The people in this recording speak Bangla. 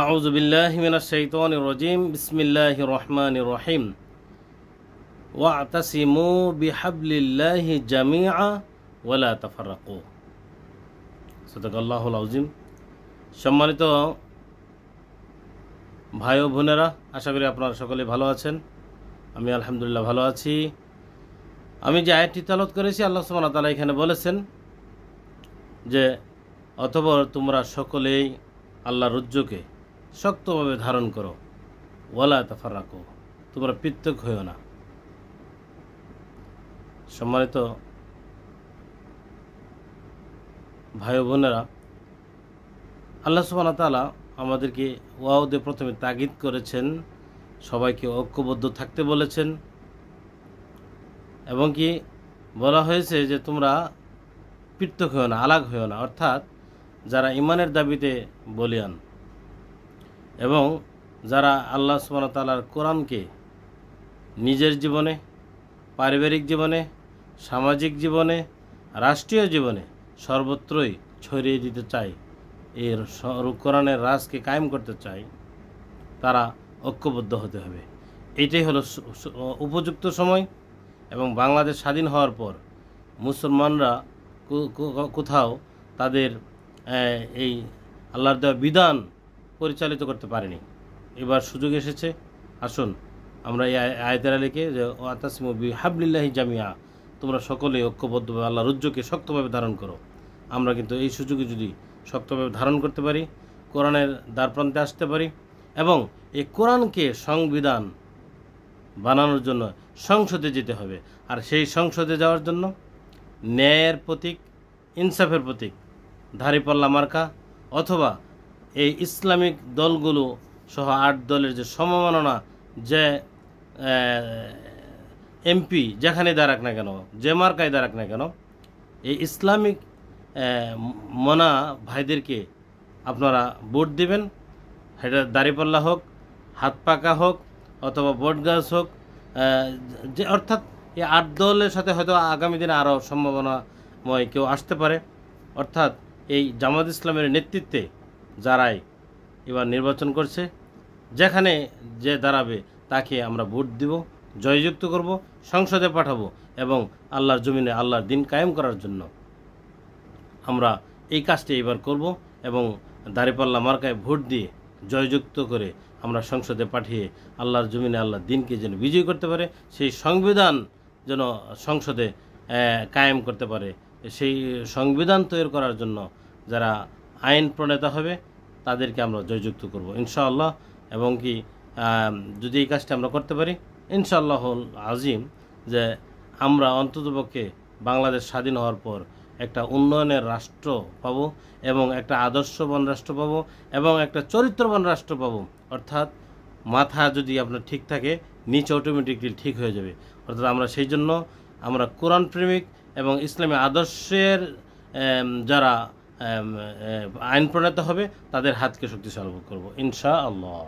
আউযু বিল্লাহি মিনাশ শাইতানির রাজিম বিসমিল্লাহির রহমানির রহিম ওয়া'তাসিমু বিহাবলিল্লাহি জামিআ ওয়া লা তাফাররাকু। সাদাকাল্লাহুল আযীম। সম্মানিত ভাই ও বোনেরা, আশা করি আপনারা সকলে ভালো আছেন। আমি আলহামদুলিল্লাহ ভালো আছি। আমি যে আয়াতটি তেলাওয়াত করেছি, আল্লাহ সুবহানাহু ওয়া তাআলা এখানে বলেছেন যে অতঃপর তোমরা সকলেই আল্লাহর রজ্জুকে শক্তভাবে ধারণ করো, ওয়ালা তাফাররাকু, তোমরা পৃথক হইও না। সম্মানিত ভাই ও বোনেরা, আল্লাহ সুবহানাহু ওয়া তাআলা আমাদেরকে ওয়াওদে প্রথমে তাগিদ করেছেন, সবাইকে ঐক্যবদ্ধ থাকতে বলেছেন, এবং কি বলা হয়েছে যে তোমরা পৃথক হইও না, আলাগ হইও না। অর্থাৎ যারা ইমানের দাবিতে বলিয়ান এবং যারা আল্লাহ সুবহানাহু ওয়া তাআলার কোরআনকে নিজের জীবনে, পারিবারিক জীবনে, সামাজিক জীবনে, রাষ্ট্রীয় জীবনে সর্বত্রই ছড়িয়ে দিতে চায়, এর কোরআনের রাজকে কায়েম করতে চায়, তারা ঐক্যবদ্ধ হতে হবে। এইটাই হলো উপযুক্ত সময়। এবং বাংলাদেশ স্বাধীন হওয়ার পর মুসলমানরা কোথাও তাদের এই আল্লাহর দেওয়া বিধান পরিচালিত করতে পারেনি। এবার সুযোগ এসেছে। আসুন আমরা এই আয়াতের লিখে যে ওয়া'তাসিমু বিহাবলিল্লাহি জামিআ, তোমরা সকলে ঐক্যবদ্ধভাবে আল্লাহর রজ্জুকে শক্তভাবে ধারণ করো। আমরা কিন্তু এই সুযোগে যদি শক্তভাবে ধারণ করতে পারি, কোরআনের দ্বারপ্রান্তে আসতে পারি এবং এই কোরআনকে সংবিধান বানানোর জন্য সংসদে যেতে হবে। আর সেই সংসদে যাওয়ার জন্য ন্যায়ের প্রতীক, ইনসাফের প্রতীক দাঁড়িপাল্লা মার্কা অথবা এই ইসলামিক দলগুলো সহ 8 দলের যে সমমাননা, যে এমপি যেখানে দাঁড়াক না কেন, যে মার্কায় দাঁড়াক না কেন, এই ইসলামিক মনা ভাইদেরকে আপনারা ভোট দিবেন। সেটা দাঁড়িপাল্লা হোক, হাত পাকা হোক, অথবা বটগাছ হোক, যে অর্থাৎ এই 8 দলের সাথে হয়তো আগামী দিনে আরও সম্ভাবনাময় কেউ আসতে পারে। অর্থাৎ এই জামাত ইসলামের নেতৃত্বে যারাই এবার নির্বাচন করছে, যেখানে যে দাঁড়াবে তাকে আমরা ভোট দিব, জয়যুক্ত করব, সংসদে পাঠাবো এবং আল্লাহর জমিনে আল্লাহর দিন কায়েম করার জন্য আমরা এই কাজটি এবার করব এবং দাঁড়িপাল্লা মার্কায় ভোট দিয়ে জয়যুক্ত করে আমরা সংসদে পাঠিয়ে আল্লাহর জমিনে আল্লাহর দিনকে যেন বিজয় করতে পারে, সেই সংবিধান যেন সংসদে কায়েম করতে পারে। সেই সংবিধান তৈরি করার জন্য যারা আইন প্রণেতা হবে তাদেরকে আমরা জয়যুক্ত করব ইনশাআল্লাহ। এবং কি যদি এই কাজটা আমরা করতে পারি, ইনশাআল্লাহুল আযীম, যে আমরা অন্ততপক্ষে বাংলাদেশ স্বাধীন হওয়ার পর একটা উন্নয়নের রাষ্ট্র পাব এবং একটা আদর্শবান রাষ্ট্র পাব এবং একটা চরিত্রবান রাষ্ট্র পাব। অর্থাৎ মাথা যদি আপনার ঠিক থাকে, নিচে অটোমেটিকলি ঠিক হয়ে যাবে। অর্থাৎ আমরা সেই জন্য আমরা কোরআন প্রেমিক এবং ইসলামী আদর্শের যারা আইন প্রণেতা হবে তাদের হাতকে শক্তিশালী করব ইনশাআল্লাহ।